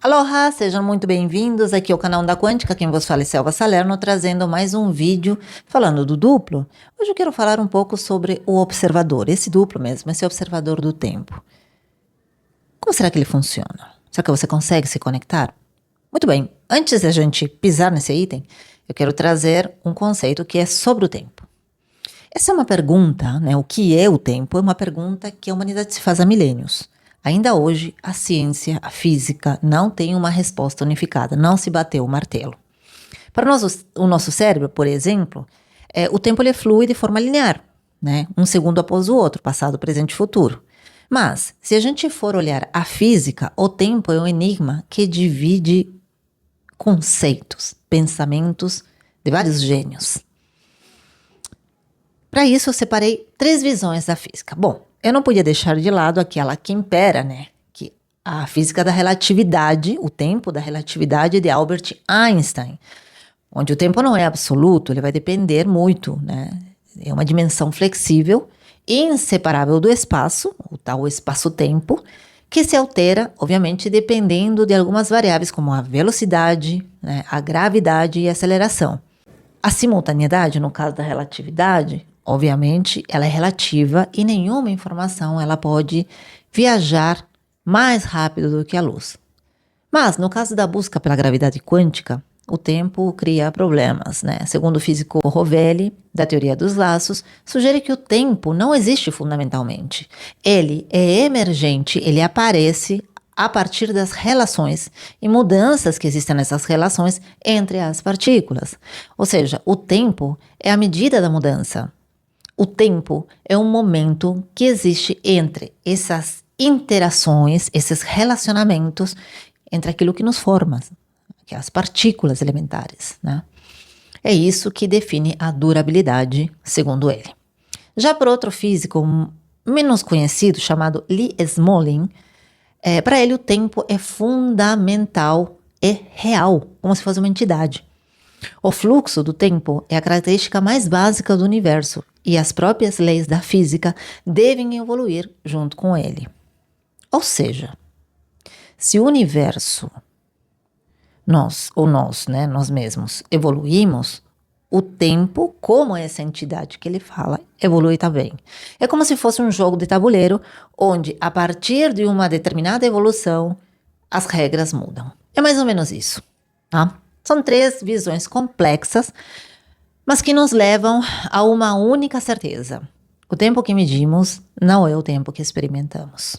Aloha, sejam muito bem-vindos aqui ao canal da Quântica, quem vos fala é Selva Salerno, trazendo mais um vídeo falando do duplo. Hoje eu quero falar um pouco sobre o observador, esse duplo mesmo, esse observador do tempo. Como será que ele funciona? Será que você consegue se conectar? Muito bem, antes da gente pisar nesse item, eu quero trazer um conceito que é sobre o tempo. Essa é uma pergunta, né? O que é o tempo? É uma pergunta que a humanidade se faz há milênios. Ainda hoje, a ciência, a física, não tem uma resposta unificada, não se bateu o martelo. Para o nosso cérebro, por exemplo, o tempo ele flui de forma linear, né? Um segundo após o outro, passado, presente e futuro. Mas, se a gente for olhar a física, o tempo é um enigma que divide conceitos, pensamentos de vários gênios. Para isso, eu separei 3 visões da física. Bom, eu não podia deixar de lado aquela que impera, né? Que a física da relatividade, o tempo da relatividade de Albert Einstein, onde o tempo não é absoluto, ele vai depender muito, né? É uma dimensão flexível, inseparável do espaço, o tal espaço-tempo, que se altera, obviamente, dependendo de algumas variáveis, como a velocidade, né? A gravidade e a aceleração. A simultaneidade, no caso da relatividade, obviamente, ela é relativa e nenhuma informação ela pode viajar mais rápido do que a luz. Mas, no caso da busca pela gravidade quântica, o tempo cria problemas, né? Segundo o físico Rovelli, da teoria dos laços, sugere que o tempo não existe fundamentalmente. Ele é emergente, ele aparece a partir das relações e mudanças que existem nessas relações entre as partículas. Ou seja, o tempo é a medida da mudança. O tempo é um momento que existe entre essas interações, esses relacionamentos, entre aquilo que nos forma, que é as partículas elementares, né? É isso que define a durabilidade, segundo ele. Já por outro físico menos conhecido, chamado Lee Smolin, para ele o tempo é fundamental, é real, como se fosse uma entidade. O fluxo do tempo é a característica mais básica do universo e as próprias leis da física devem evoluir junto com ele. Ou seja, se o universo, nós mesmos, evoluímos, o tempo, como essa entidade que ele fala, evolui também. É como se fosse um jogo de tabuleiro, onde, a partir de uma determinada evolução, as regras mudam. É mais ou menos isso, tá? São 3 visões complexas, mas que nos levam a uma única certeza. O tempo que medimos não é o tempo que experimentamos.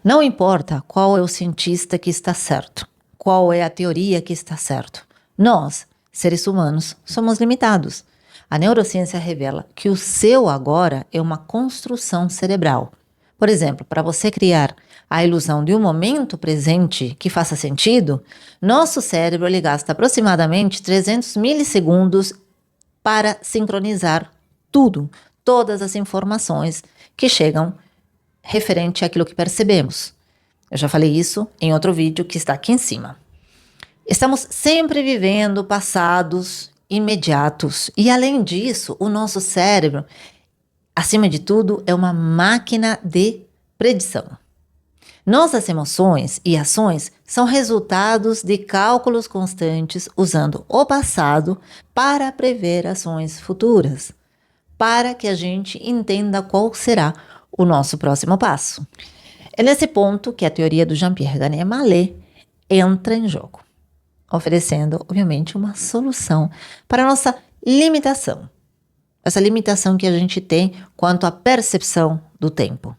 Não importa qual é o cientista que está certo, qual é a teoria que está certo. Nós, seres humanos, somos limitados. A neurociência revela que o seu agora é uma construção cerebral. Por exemplo, para você criar a ilusão de um momento presente que faça sentido, nosso cérebro ele gasta aproximadamente 300 milissegundos para sincronizar tudo, todas as informações que chegam referente àquilo que percebemos. Eu já falei isso em outro vídeo que está aqui em cima. Estamos sempre vivendo passados imediatos e, além disso, o nosso cérebro, acima de tudo, é uma máquina de predição. Nossas emoções e ações são resultados de cálculos constantes usando o passado para prever ações futuras, para que a gente entenda qual será o nosso próximo passo. É nesse ponto que a teoria do Jean-Pierre Gagné-Mallet entra em jogo, oferecendo, obviamente, uma solução para a nossa limitação. Essa limitação que a gente tem quanto à percepção do tempo.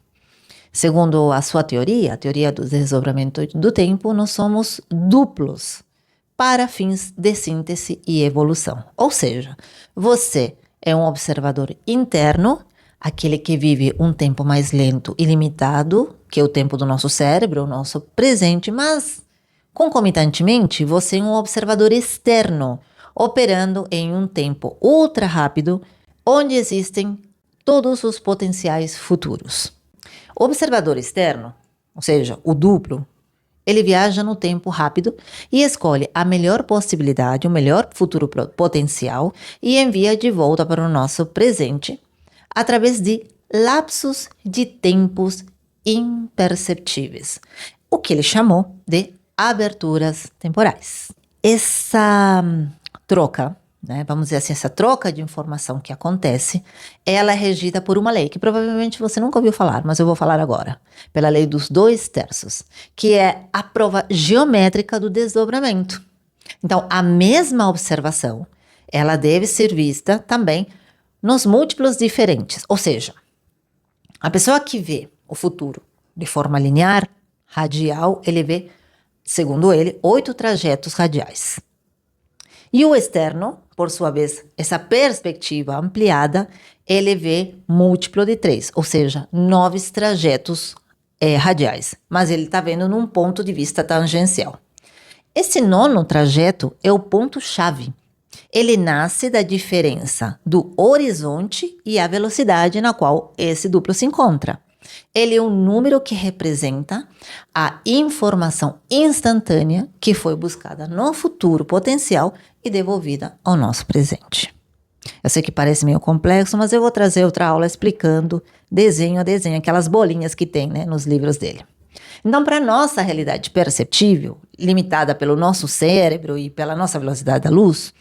Segundo a sua teoria, a teoria do desdobramento do tempo, nós somos duplos para fins de síntese e evolução. Ou seja, você é um observador interno, aquele que vive um tempo mais lento e limitado, que é o tempo do nosso cérebro, o nosso presente, mas concomitantemente, você é um observador externo, operando em um tempo ultra rápido, onde existem todos os potenciais futuros. O observador externo, ou seja, o duplo, ele viaja no tempo rápido e escolhe a melhor possibilidade, o melhor futuro potencial e envia de volta para o nosso presente através de lapsos de tempos imperceptíveis, o que ele chamou de aberturas temporais. Essa troca, né, vamos dizer assim, essa troca de informação que acontece, ela é regida por uma lei que provavelmente você nunca ouviu falar, mas eu vou falar agora, pela lei dos 2/3, que é a prova geométrica do desdobramento. Então, a mesma observação, ela deve ser vista também nos múltiplos diferentes, ou seja, a pessoa que vê o futuro de forma linear, radial, ele vê, segundo ele, 8 trajetos radiais. E o externo, por sua vez, essa perspectiva ampliada, ele vê múltiplo de 3, ou seja, 9 trajetos radiais, mas ele está vendo num ponto de vista tangencial. Esse 9º trajeto é o ponto-chave. Ele nasce da diferença do horizonte e a velocidade na qual esse duplo se encontra. Ele é um número que representa a informação instantânea que foi buscada no futuro potencial e devolvida ao nosso presente. Eu sei que parece meio complexo, mas eu vou trazer outra aula explicando desenho a desenho, aquelas bolinhas que tem, né, nos livros dele. Então, para a nossa realidade perceptível, limitada pelo nosso cérebro e pela nossa velocidade da luz,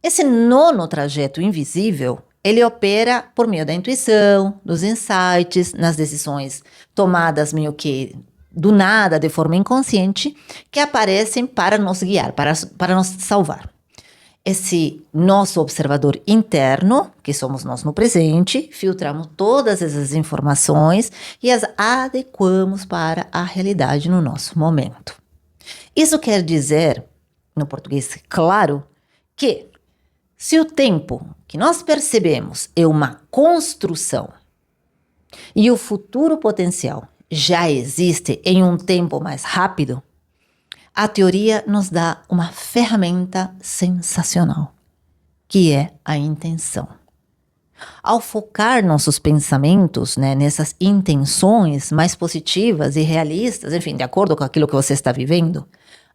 esse 9º trajeto invisível, ele opera por meio da intuição, dos insights, nas decisões tomadas meio que do nada, de forma inconsciente, que aparecem para nos guiar, para nos salvar. Esse nosso observador interno, que somos nós no presente, filtramos todas essas informações e as adequamos para a realidade no nosso momento. Isso quer dizer, no português claro, que se o tempo que nós percebemos é uma construção e o futuro potencial já existe em um tempo mais rápido, a teoria nos dá uma ferramenta sensacional, que é a intenção. Ao focar nossos pensamentos, né, nessas intenções mais positivas e realistas, enfim, de acordo com aquilo que você está vivendo,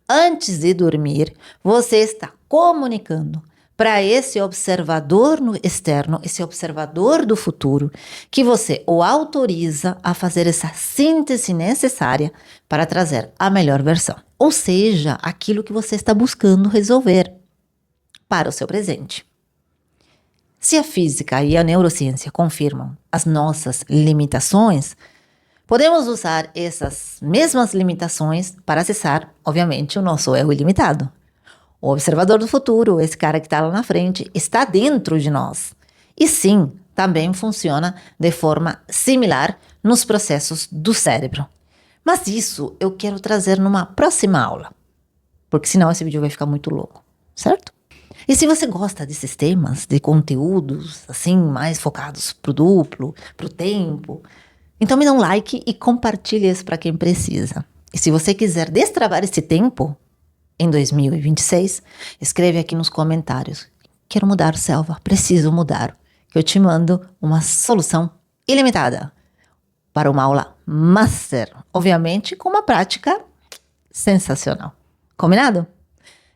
antes de dormir, você está comunicando para esse observador no externo, esse observador do futuro, que você o autoriza a fazer essa síntese necessária para trazer a melhor versão. Ou seja, aquilo que você está buscando resolver para o seu presente. Se a física e a neurociência confirmam as nossas limitações, podemos usar essas mesmas limitações para acessar, obviamente, o nosso eu ilimitado. O observador do futuro, esse cara que está lá na frente, está dentro de nós. E sim, também funciona de forma similar nos processos do cérebro. Mas isso eu quero trazer numa próxima aula, porque senão esse vídeo vai ficar muito longo, certo? E se você gosta desses temas, de conteúdos assim, mais focados pro duplo, pro tempo, então me dá um like e compartilhe isso para quem precisa. E se você quiser destravar esse tempo, em 2026, escreve aqui nos comentários. Quero mudar, Selva, preciso mudar. Que eu te mando uma solução ilimitada para uma aula master. Obviamente, com uma prática sensacional. Combinado?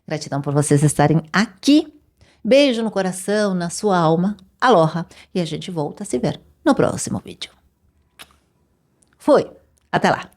Gratidão por vocês estarem aqui. Beijo no coração, na sua alma. Aloha. E a gente volta a se ver no próximo vídeo. Fui. Até lá.